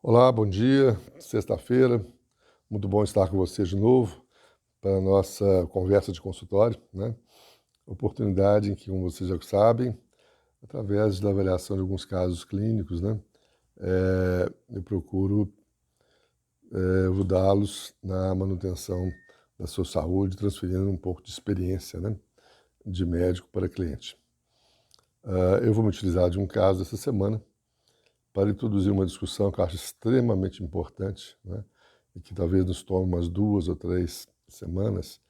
Olá, bom dia. Sexta-feira, muito bom estar com você de novo para a nossa conversa de consultório, né? Oportunidade em que, como vocês já sabem, através da avaliação de alguns casos clínicos, né, eu procuro ajudá-los na manutenção da sua saúde, transferindo um pouco de experiência, né, de médico para cliente. Eu vou me utilizar de um caso essa semana para introduzir uma discussão que eu acho extremamente importante, né, e que talvez nos tome umas 2 ou 3 semanas,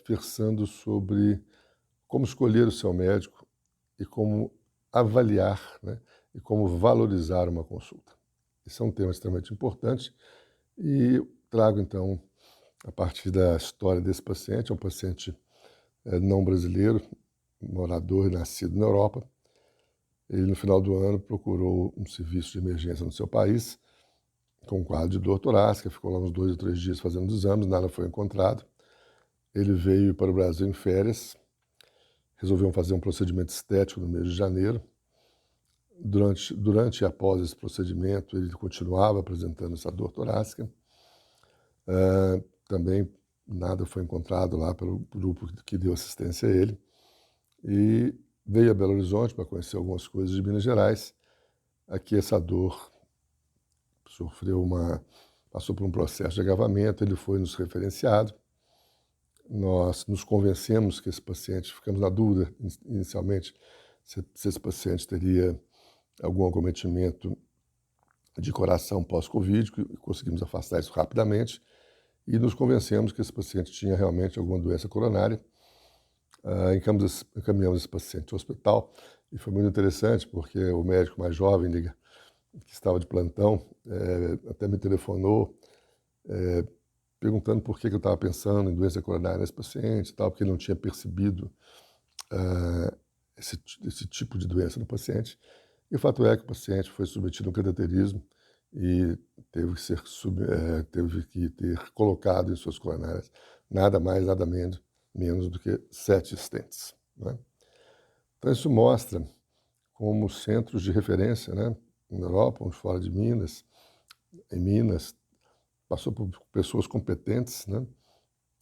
versando sobre como escolher o seu médico e como avaliar, né, e como valorizar uma consulta. Esse é um tema extremamente importante e trago, então, a partir da história desse paciente, é um paciente não brasileiro, morador e nascido na Europa. Ele, no final do ano, procurou um serviço de emergência no seu país, com um quadro de dor torácica, ficou lá uns 2 ou 3 dias fazendo exames, nada foi encontrado. Ele veio para o Brasil em férias, resolveu fazer um procedimento estético no mês de janeiro. Durante e após esse procedimento, ele continuava apresentando essa dor torácica. Também nada foi encontrado lá pelo grupo que deu assistência a ele. E veio a Belo Horizonte para conhecer algumas coisas de Minas Gerais. Aqui essa dor passou por um processo de agravamento, ele foi nos referenciado. Nós nos convencemos que esse paciente, ficamos na dúvida inicialmente se esse paciente teria algum acometimento de coração pós-Covid, conseguimos afastar isso rapidamente e nos convencemos que esse paciente tinha realmente alguma doença coronária. Encaminhamos esse paciente ao hospital e foi muito interessante porque o médico mais jovem que estava de plantão até me telefonou perguntando por que eu estava pensando em doença coronária nesse paciente, tal, porque ele não tinha percebido esse tipo de doença no paciente. E o fato é que o paciente foi submetido a um cateterismo e teve que ter colocado em suas coronárias nada mais, nada menos do que 7 stents, né? Então isso mostra como centros de referência, né, na Europa, uns fora de Minas, em Minas, passou por pessoas competentes, né,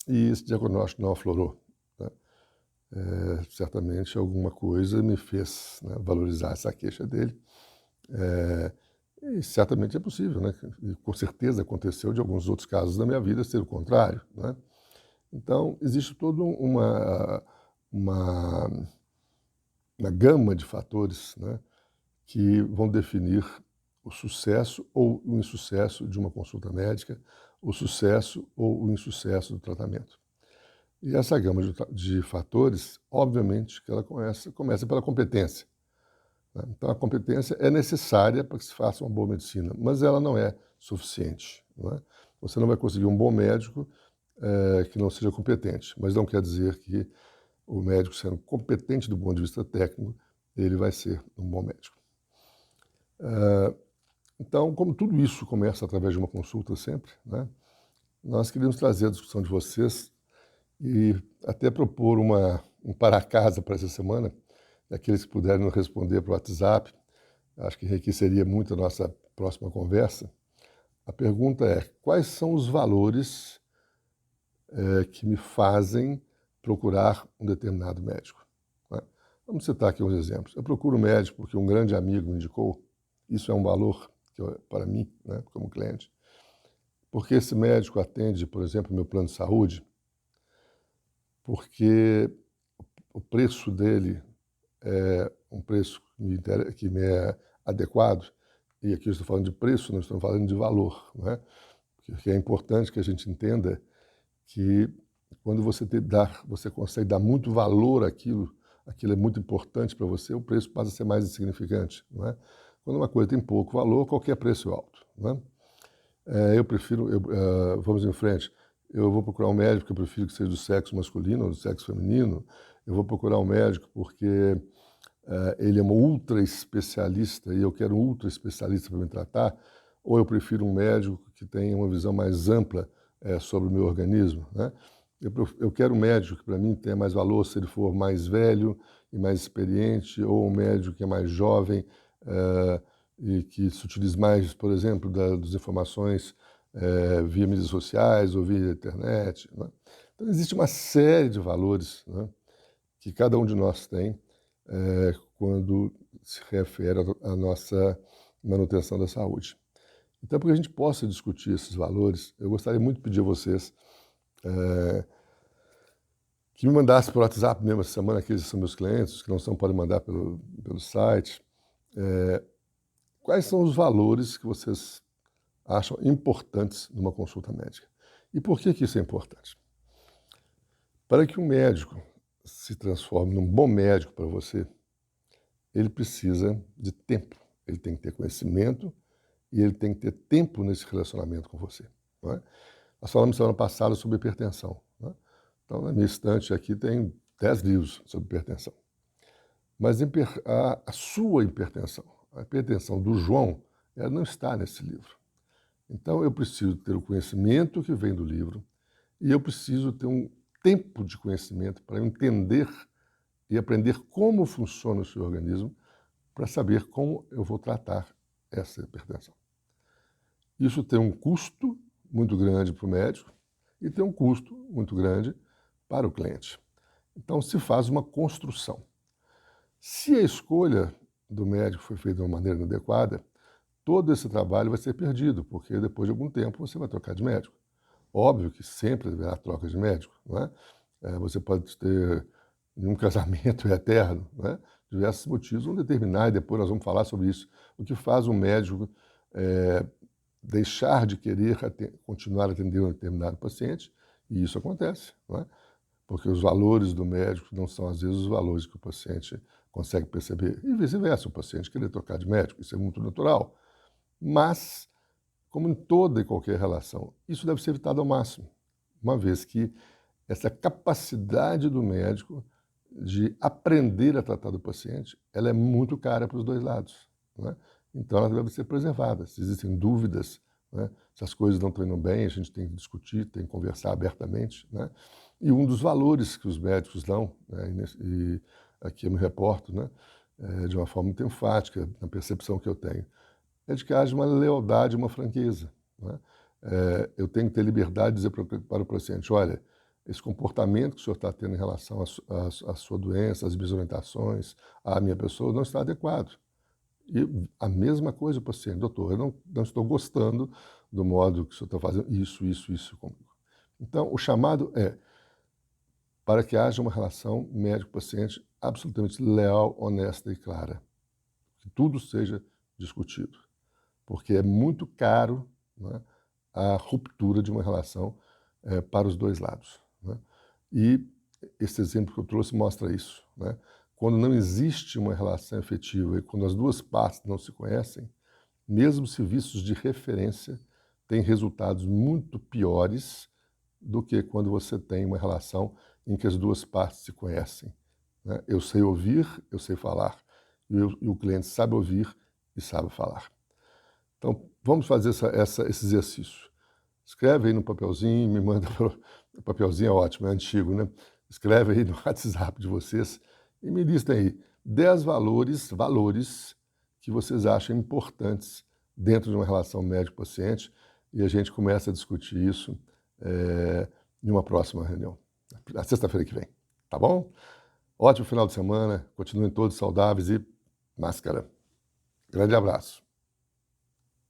e esse diagnóstico não aflorou, né? Certamente alguma coisa me fez, né, valorizar essa queixa dele. E certamente é possível, né? E com certeza aconteceu de alguns outros casos da minha vida ser o contrário, né? Então, existe toda uma, uma gama de fatores, né, que vão definir o sucesso ou o insucesso de uma consulta médica, o sucesso ou o insucesso do tratamento. E essa gama de fatores, obviamente, que ela começa pela competência, né? Então, a competência é necessária para que se faça uma boa medicina, mas ela não é suficiente, não é? Você não vai conseguir um bom médico que não seja competente, mas não quer dizer que o médico, sendo competente do ponto de vista técnico, ele vai ser um bom médico. Então, como tudo isso começa através de uma consulta sempre, né, nós queríamos trazer a discussão de vocês e até propor um para-casa para essa semana, daqueles que puderem nos responder para o WhatsApp. Acho que enriqueceria muito a nossa próxima conversa. A pergunta é: quais são os valores que me fazem procurar um determinado médico, né? Vamos citar aqui uns exemplos. Eu procuro um médico porque um grande amigo me indicou. Isso é um valor para mim, né, como cliente. Porque esse médico atende, por exemplo, meu plano de saúde, porque o preço dele é um preço que me é adequado, e aqui eu estou falando de preço, não estou falando de valor, não é? Porque é importante que a gente entenda que quando você consegue dar muito valor àquilo, aquilo é muito importante para você, o preço passa a ser mais insignificante, não é? Quando uma coisa tem pouco valor, qualquer preço é alto, não é? Vamos em frente, eu vou procurar um médico que eu prefiro que seja do sexo masculino ou do sexo feminino. Eu vou procurar um médico porque ele é um ultra especialista e eu quero um ultra especialista para me tratar, ou eu prefiro um médico que tenha uma visão mais ampla sobre o meu organismo, né? Eu quero um médico que para mim tenha mais valor se ele for mais velho e mais experiente, ou um médico que é mais jovem, e que se utilize mais, por exemplo, das informações via mídias sociais ou via internet, né? Então, existe uma série de valores, né, que cada um de nós tem quando se refere à nossa manutenção da saúde. Então, para que a gente possa discutir esses valores, eu gostaria muito de pedir a vocês que me mandassem por WhatsApp mesmo essa semana, aqueles são meus clientes, os que não são podem mandar pelo site, quais são os valores que vocês acham importantes numa consulta médica. E por que isso é importante? Para que um médico se transforme num bom médico para você, ele precisa de tempo, ele tem que ter conhecimento e ele tem que ter tempo nesse relacionamento com você. Não é? Nós falamos semana passada sobre hipertensão. Não é? Então, na minha estante aqui tem 10 livros sobre hipertensão. Mas a sua hipertensão, a hipertensão do João, ela não está nesse livro. Então, eu preciso ter o conhecimento que vem do livro e eu preciso ter um tempo de conhecimento para entender e aprender como funciona o seu organismo para saber como eu vou tratar essa hipertensão. Isso tem um custo muito grande para o médico e tem um custo muito grande para o cliente. Então, se faz uma construção. Se a escolha do médico foi feita de uma maneira inadequada, todo esse trabalho vai ser perdido, porque depois de algum tempo você vai trocar de médico. Óbvio que sempre haverá troca de médico, não é? Você pode ter um casamento eterno, não é? Diversos motivos vão determinar, e depois nós vamos falar sobre isso, o que faz um médico deixar de querer continuar a atender um determinado paciente, e isso acontece, não é? Porque os valores do médico não são, às vezes, os valores que o paciente consegue perceber, e vice-versa, o paciente querer trocar de médico, isso é muito natural. Mas, como em toda e qualquer relação, isso deve ser evitado ao máximo, uma vez que essa capacidade do médico de aprender a tratar do paciente, ela é muito cara para os dois lados, não é? Então, ela deve ser preservada. Se existem dúvidas, né, se as coisas não estão indo bem, a gente tem que discutir, tem que conversar abertamente, né? E um dos valores que os médicos dão, né, e aqui eu me reporto, né, de uma forma muito enfática, na percepção que eu tenho, é de que haja uma lealdade, uma franqueza, né? Eu tenho que ter liberdade de dizer para o paciente, olha, esse comportamento que o senhor está tendo em relação à sua doença, às minhas orientações, à minha pessoa, não está adequado. E a mesma coisa o paciente, doutor, eu não estou gostando do modo que o senhor está fazendo isso comigo. Então, o chamado é para que haja uma relação médico-paciente absolutamente leal, honesta e clara. Que tudo seja discutido. Porque é muito caro, né, a ruptura de uma relação para os dois lados, né? E esse exemplo que eu trouxe mostra isso, né? Quando não existe uma relação efetiva e quando as duas partes não se conhecem, mesmo serviços de referência têm resultados muito piores do que quando você tem uma relação em que as duas partes se conhecem, né? Eu sei ouvir, eu sei falar, e o cliente sabe ouvir e sabe falar. Então, vamos fazer esse exercício. Escreve aí no papelzinho, me manda o papelzinho, é ótimo, é antigo, né? Escreve aí no WhatsApp de vocês e me listem aí 10 valores que vocês acham importantes dentro de uma relação médico-paciente e a gente começa a discutir isso em uma próxima reunião, na sexta-feira que vem, tá bom? Ótimo final de semana, continuem todos saudáveis e máscara. Grande abraço.